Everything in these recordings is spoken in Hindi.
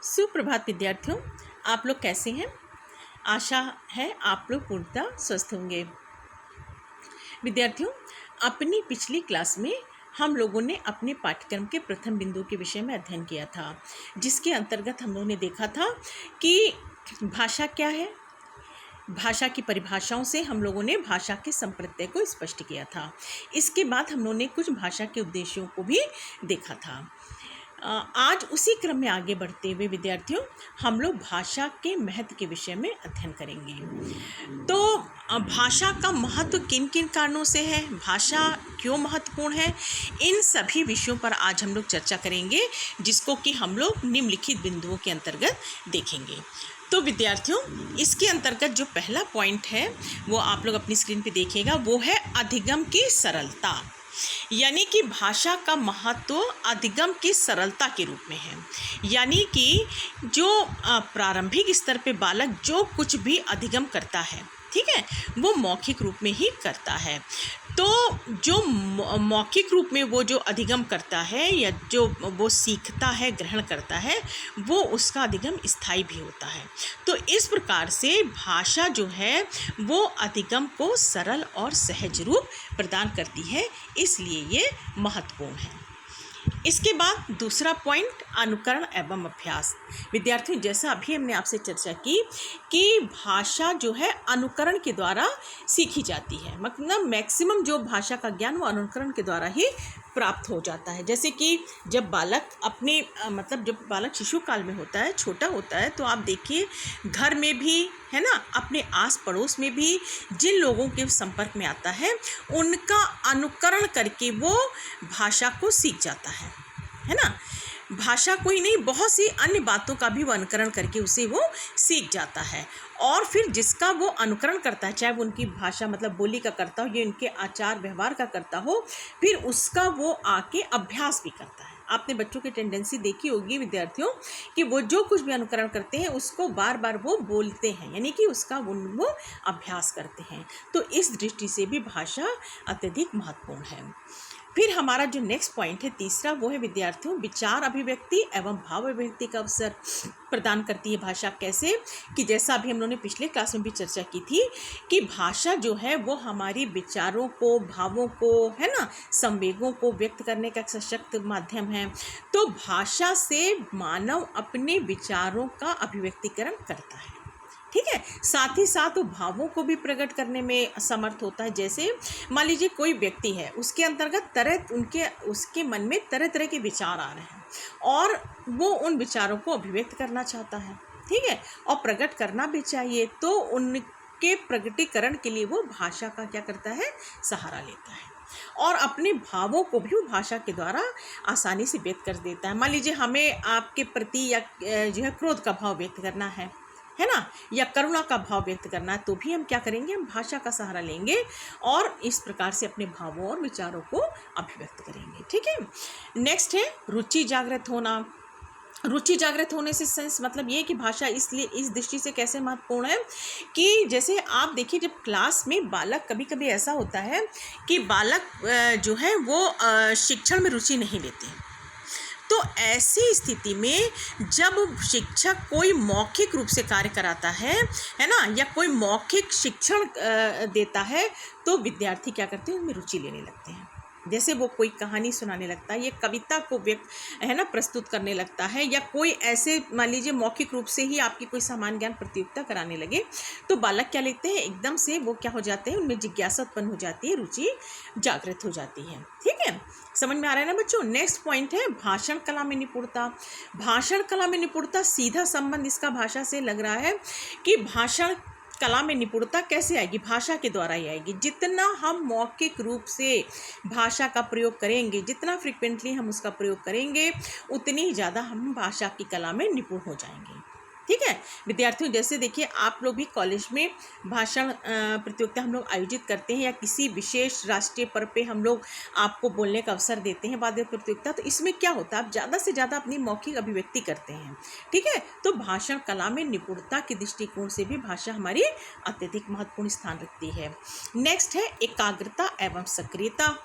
सुप्रभात विद्यार्थियों, आप लोग कैसे हैं? आशा है आप लोग पूर्णतः स्वस्थ होंगे। विद्यार्थियों, अपनी पिछली क्लास में हम लोगों ने अपने पाठ्यक्रम के प्रथम बिंदु के विषय में अध्ययन किया था, जिसके अंतर्गत हम लोगों ने देखा था कि भाषा क्या है। भाषा की परिभाषाओं से हम लोगों ने भाषा के संप्रत्यय को स्पष्ट किया था। इसके बाद हम लोगों ने कुछ भाषा के उद्देश्यों को भी देखा था। आज उसी क्रम में आगे बढ़ते हुए विद्यार्थियों, हम लोग भाषा के महत्व के विषय में अध्ययन करेंगे। तो भाषा का महत्व किन किन कारणों से है, भाषा क्यों महत्वपूर्ण है, इन सभी विषयों पर आज हम लोग चर्चा करेंगे, जिसको कि हम लोग निम्नलिखित बिंदुओं के अंतर्गत देखेंगे। तो विद्यार्थियों, इसके अंतर्गत जो पहला पॉइंट है वो आप लोग अपनी स्क्रीन पे देखिएगा, वो है अधिगम की सरलता। यानी कि भाषा का महत्व अधिगम की सरलता के रूप में है। यानी कि जो प्रारंभिक स्तर पे बालक जो कुछ भी अधिगम करता है, ठीक है, वो मौखिक रूप में ही करता है। तो जो मौखिक रूप में वो जो अधिगम करता है या जो वो सीखता है, ग्रहण करता है, वो उसका अधिगम स्थायी भी होता है। तो इस प्रकार से भाषा जो है वो अधिगम को सरल और सहज रूप प्रदान करती है, इसलिए ये महत्वपूर्ण है। इसके बाद दूसरा पॉइंट, अनुकरण एवं अभ्यास। विद्यार्थियों, जैसा अभी हमने आपसे चर्चा की कि भाषा जो है अनुकरण के द्वारा सीखी जाती है, मतलब मैक्सिमम जो भाषा का ज्ञान वो अनुकरण के द्वारा ही प्राप्त हो जाता है। जैसे कि जब बालक अपने जब बालक शिशु काल में होता है, छोटा होता है, तो आप देखिए घर में भी है ना, अपने आस पड़ोस में भी जिन लोगों के संपर्क में आता है, उनका अनुकरण करके वो भाषा को सीख जाता है ना। भाषा कोई नहीं, बहुत सी अन्य बातों का भी वो अनुकरण करके उसे वो सीख जाता है। और फिर जिसका वो अनुकरण करता है, चाहे वो उनकी भाषा बोली का करता हो या उनके आचार व्यवहार का करता हो, फिर उसका वो आके अभ्यास भी करता है। आपने बच्चों की टेंडेंसी देखी होगी विद्यार्थियों कि वो जो कुछ भी अनुकरण करते हैं उसको बार बार वो बोलते हैं, यानी कि उसका वो अभ्यास करते हैं। तो इस दृष्टि से भी भाषा अत्यधिक महत्वपूर्ण है। फिर हमारा जो नेक्स्ट पॉइंट है तीसरा, वो है विद्यार्थियों विचार अभिव्यक्ति एवं भाव अभिव्यक्ति का अवसर प्रदान करती है भाषा। कैसे कि जैसा अभी हम लोगों ने पिछले क्लास में भी चर्चा की थी कि भाषा जो है वो हमारी विचारों को, भावों को, है ना, संवेगों को व्यक्त करने का एक सशक्त माध्यम है। तो भाषा से मानव अपने विचारों का अभिव्यक्तिकरण करता है, ठीक है, साथ ही साथ वो भावों को भी प्रकट करने में समर्थ होता है। जैसे मान लीजिए कोई व्यक्ति है, उसके अंतर्गत उसके मन में तरह तरह के विचार आ रहे हैं और वो उन विचारों को अभिव्यक्त करना चाहता है, ठीक है, और प्रकट करना भी चाहिए। तो उनके प्रकटीकरण के लिए वो भाषा का क्या करता है, सहारा लेता है और अपने भावों को भी वो भाषा के द्वारा आसानी से व्यक्त कर देता है। मान लीजिए हमें आपके प्रति या जो है क्रोध का भाव व्यक्त करना है ना, या करुणा का भाव व्यक्त करना है, तो भी हम क्या करेंगे, हम भाषा का सहारा लेंगे और इस प्रकार से अपने भावों और विचारों को अभिव्यक्त करेंगे, ठीक है। नेक्स्ट है रुचि जागृत होना। रुचि जागृत होने से सेंस ये कि भाषा इसलिए इस दृष्टि से कैसे महत्वपूर्ण है कि जैसे आप देखिए जब क्लास में बालक, कभी कभी ऐसा होता है कि बालक जो है वो शिक्षण में रुचि नहीं लेते हैं। तो ऐसी स्थिति में जब शिक्षक कोई मौखिक रूप से कार्य कराता है ना, या कोई मौखिक शिक्षण देता है, तो विद्यार्थी क्या करते हैं, उनमें रुचि लेने लगते हैं। जैसे वो कोई कहानी सुनाने लगता है, ये कविता को प्रस्तुत करने लगता है, या कोई ऐसे मान लीजिए मौखिक रूप से ही आपकी कोई सामान्य ज्ञान प्रतियोगिता कराने लगे, तो बालक क्या लेते हैं, एकदम से वो क्या हो जाते हैं, उनमें जिज्ञासा उत्पन्न हो जाती है, रुचि जागृत हो जाती है, ठीक है। समझ में आ रहा है ना बच्चों। नेक्स्ट पॉइंट है भाषण कला में निपुणता। भाषण कला में निपुणता, सीधा संबंध इसका भाषा से लग रहा है कि भाषण कला में निपुणता कैसे आएगी, भाषा के द्वारा ही आएगी। जितना हम मौखिक रूप से भाषा का प्रयोग करेंगे, जितना फ्रिक्वेंटली हम उसका प्रयोग करेंगे, उतनी ही ज़्यादा हम भाषा की कला में निपुण हो जाएंगे, ठीक है। विद्यार्थियों, जैसे देखिए आप लोग भी कॉलेज में भाषण प्रतियोगिता हम लोग आयोजित करते हैं, या किसी विशेष राष्ट्रीय पर्व पे हम लोग आपको बोलने का अवसर देते हैं, वाद्य प्रतियोगिता, तो इसमें क्या होता है, आप ज़्यादा से ज़्यादा अपनी मौखिक अभिव्यक्ति करते हैं, ठीक है। तो भाषण कला में निपुणता के दृष्टिकोण से भी भाषा हमारी अत्यधिक महत्वपूर्ण स्थान रखती है। नेक्स्ट है एकाग्रता एवं सक्रियता।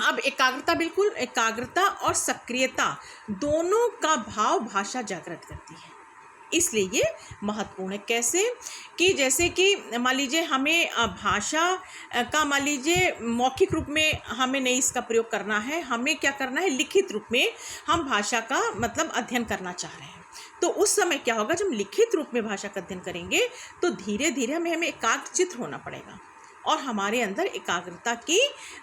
अब एकाग्रता, बिल्कुल एकाग्रता और सक्रियता दोनों का भाव भाषा जागृत करती है, इसलिए ये महत्वपूर्ण है। कैसे कि जैसे कि मान लीजिए हमें भाषा का मान लीजिए मौखिक रूप में हमें नहीं इसका प्रयोग करना है, हमें क्या करना है, लिखित रूप में हम भाषा का मतलब अध्ययन करना चाह रहे हैं। तो उस समय क्या होगा, जब हम लिखित रूप में भाषा का अध्ययन करेंगे तो धीरे धीरे हमें एकाग्रचित्त होना पड़ेगा और हमारे अंदर एकाग्रता की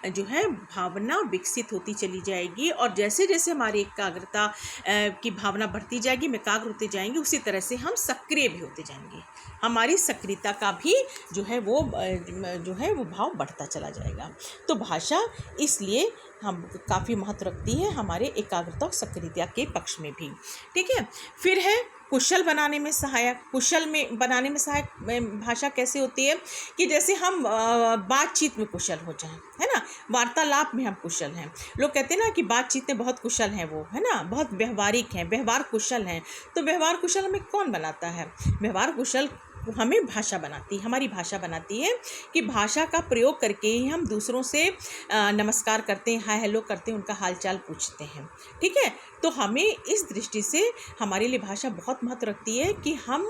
जो है भावना विकसित होती चली जाएगी। और जैसे जैसे हमारी एकाग्रता की भावना बढ़ती जाएगी, हम एकाग्र होते जाएंगे, उसी तरह से हम सक्रिय भी होते जाएंगे, हमारी सक्रियता का भी जो है वो भाव बढ़ता चला जाएगा। तो भाषा इसलिए हम काफ़ी महत्व रखती है हमारे एकाग्रता और सक्रियता के पक्ष में भी। ठीक है, फिर है कुशल बनाने में सहायक। कुशल में बनाने में सहायक भाषा कैसे होती है कि जैसे हम बातचीत में कुशल हो जाएं, है ना, वार्तालाप में हम कुशल हैं। लोग कहते हैं ना कि बातचीत में बहुत कुशल हैं वो, है ना, बहुत व्यवहारिक हैं, व्यवहार कुशल हैं। तो व्यवहार कुशल हमें कौन बनाता है? व्यवहार कुशल हमें भाषा बनाती, हमारी भाषा बनाती है कि भाषा का प्रयोग करके ही हम दूसरों से नमस्कार करते हैं, हाय हेलो करते हैं, उनका हालचाल पूछते हैं। ठीक है, तो हमें इस दृष्टि से हमारे लिए भाषा बहुत महत्व रखती है कि हम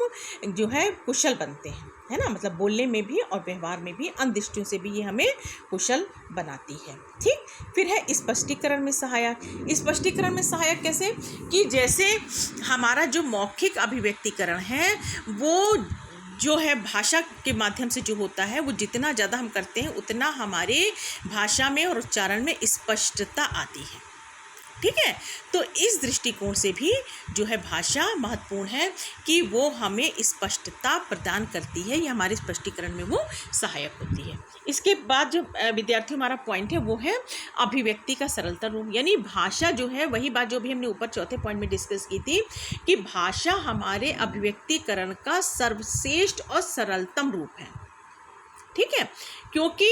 जो है कुशल बनते हैं, है ना, मतलब बोलने में भी और व्यवहार में भी, अन्य दृष्टियों से भी ये हमें कुशल बनाती है। ठीक, फिर है स्पष्टीकरण में सहायक। स्पष्टीकरण में सहायक कैसे कि जैसे हमारा जो मौखिक अभिव्यक्तिकरण है वो जो है भाषा के माध्यम से जो होता है, वो जितना ज़्यादा हम करते हैं उतना हमारे भाषा में और उच्चारण में स्पष्टता आती है। ठीक है, तो इस दृष्टिकोण से भी जो है भाषा महत्वपूर्ण है कि वो हमें स्पष्टता प्रदान करती है, ये हमारे स्पष्टीकरण में वो सहायक होती है। इसके बाद जो विद्यार्थियों हमारा पॉइंट है वो है अभिव्यक्ति का सरलतम रूप। यानी भाषा जो है, वही बात जो भी हमने ऊपर चौथे पॉइंट में डिस्कस की थी कि भाषा हमारे अभिव्यक्तिकरण का सर्वश्रेष्ठ और सरलतम रूप है। ठीक है, क्योंकि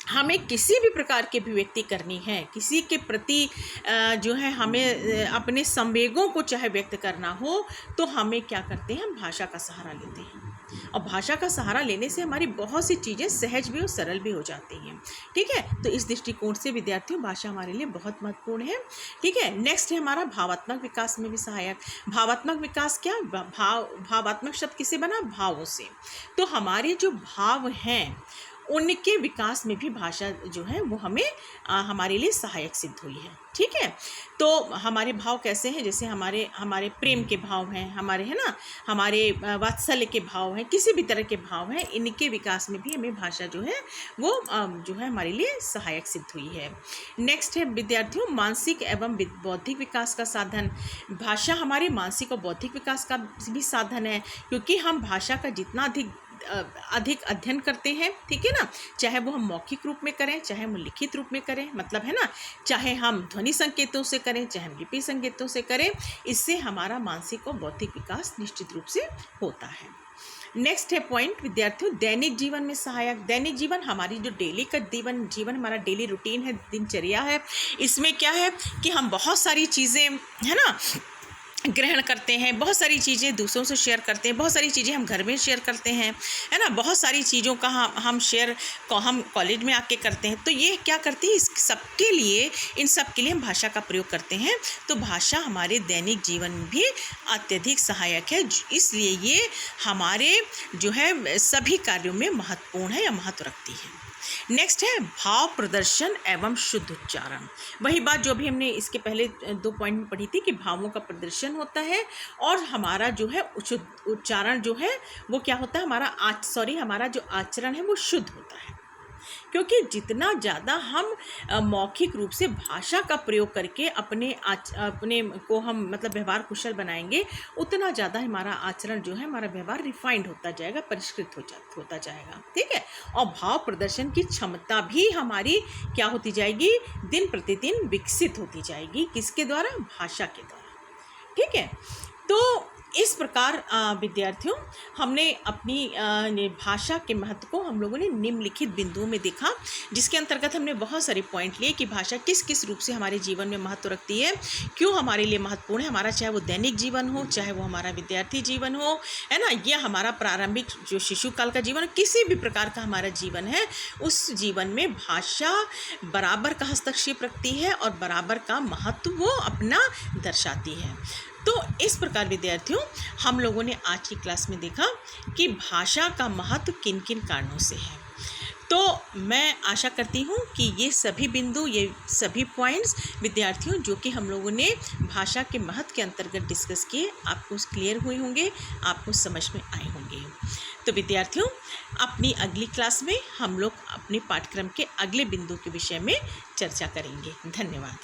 हमें किसी भी प्रकार की अभिव्यक्ति करनी है, किसी के प्रति जो है हमें अपने संवेगों को चाहे व्यक्त करना हो, तो हमें क्या करते हैं, हम भाषा का सहारा लेते हैं। और भाषा का सहारा लेने से हमारी बहुत सी चीज़ें सहज भी और सरल भी हो जाती हैं। ठीक है, तो इस दृष्टिकोण से विद्यार्थियों भाषा हमारे लिए बहुत महत्वपूर्ण है। ठीक है, नेक्स्ट है हमारा भावात्मक विकास में भी सहायक। भावात्मक विकास क्या, भावात्मक शब्द किसे बना, भावों से। तो हमारे जो भाव हैं उनके विकास में भी भाषा जो है वो हमें हमारे लिए सहायक सिद्ध हुई है। ठीक है, तो हमारे भाव कैसे हैं, जैसे हमारे प्रेम के भाव हैं, हमारे, है ना, हमारे वात्सल्य के भाव हैं, किसी भी तरह के भाव हैं, इनके विकास में भी हमें भाषा जो है वो जो है हमारे लिए सहायक सिद्ध हुई है। नेक्स्ट है विद्यार्थियों मानसिक एवं बौद्धिक विकास का साधन। भाषा हमारे मानसिक और बौद्धिक विकास का भी साधन है, क्योंकि हम भाषा का जितना अधिक अध्ययन करते हैं, ठीक है ना, चाहे वो हम मौखिक रूप में करें, चाहे हम लिखित रूप में करें, मतलब है ना, चाहे हम ध्वनि संकेतों से करें, चाहे हम लिपि संकेतों से करें, इससे हमारा मानसिक और बौद्धिक विकास निश्चित रूप से होता है। नेक्स्ट है पॉइंट विद्यार्थियों दैनिक जीवन में सहायक। दैनिक जीवन हमारी जो डेली का जीवन हमारा डेली रूटीन है, दिनचर्या है, इसमें क्या है कि हम बहुत सारी चीज़ें, है ना, ग्रहण करते हैं, बहुत सारी चीज़ें दूसरों से शेयर करते हैं, बहुत सारी चीज़ें हम घर में शेयर करते हैं, है ना, बहुत सारी चीज़ों का हम शेयर हम कॉलेज में आके करते हैं। तो ये क्या करती है, इस सबके लिए, इन सब के लिए हम भाषा का प्रयोग करते हैं। तो भाषा हमारे दैनिक जीवन में भी अत्यधिक सहायक है, इसलिए ये हमारे जो है सभी कार्यों में महत्वपूर्ण है या महत्व रखती है। नेक्स्ट है भाव प्रदर्शन एवं शुद्ध उच्चारण। वही बात जो भी हमने इसके पहले 2 पॉइंट में पढ़ी थी कि भावों का प्रदर्शन होता है और हमारा जो है शुद्ध उच्चारण जो है वो क्या होता है, हमारा जो आचरण है वो शुद्ध होता है। क्योंकि जितना ज़्यादा हम मौखिक रूप से भाषा का प्रयोग करके अपने को हम मतलब व्यवहार कुशल बनाएंगे, उतना ज़्यादा हमारा आचरण जो है, हमारा व्यवहार रिफाइंड होता जाएगा, परिष्कृत होता जाएगा। ठीक है, और भाव प्रदर्शन की क्षमता भी हमारी क्या होती जाएगी, दिन प्रतिदिन विकसित होती जाएगी। किसके द्वारा, भाषा के द्वारा। ठीक है, तो इस प्रकार विद्यार्थियों हमने अपनी भाषा के महत्व को हम लोगों ने निम्नलिखित बिंदुओं में देखा, जिसके अंतर्गत हमने बहुत सारे पॉइंट लिए कि भाषा किस किस रूप से हमारे जीवन में महत्व रखती है, क्यों हमारे लिए महत्वपूर्ण है, हमारा चाहे वो दैनिक जीवन हो, चाहे वो हमारा विद्यार्थी जीवन हो, है ना, यह हमारा प्रारंभिक जो शिशु काल का जीवन, किसी भी प्रकार का हमारा जीवन है, उस जीवन में भाषा बराबर का हस्तक्षेप रखती है और बराबर का महत्व वो अपना दर्शाती है। तो इस प्रकार विद्यार्थियों हम लोगों ने आज की क्लास में देखा कि भाषा का महत्व किन किन कारणों से है। तो मैं आशा करती हूँ कि ये सभी बिंदु, ये सभी पॉइंट्स विद्यार्थियों जो कि हम लोगों ने भाषा के महत्व के अंतर्गत डिस्कस किए, आपको क्लियर हुए होंगे, आपको समझ में आए होंगे। तो विद्यार्थियों अपनी अगली क्लास में हम लोग अपने पाठ्यक्रम के अगले बिंदु के विषय में चर्चा करेंगे। धन्यवाद।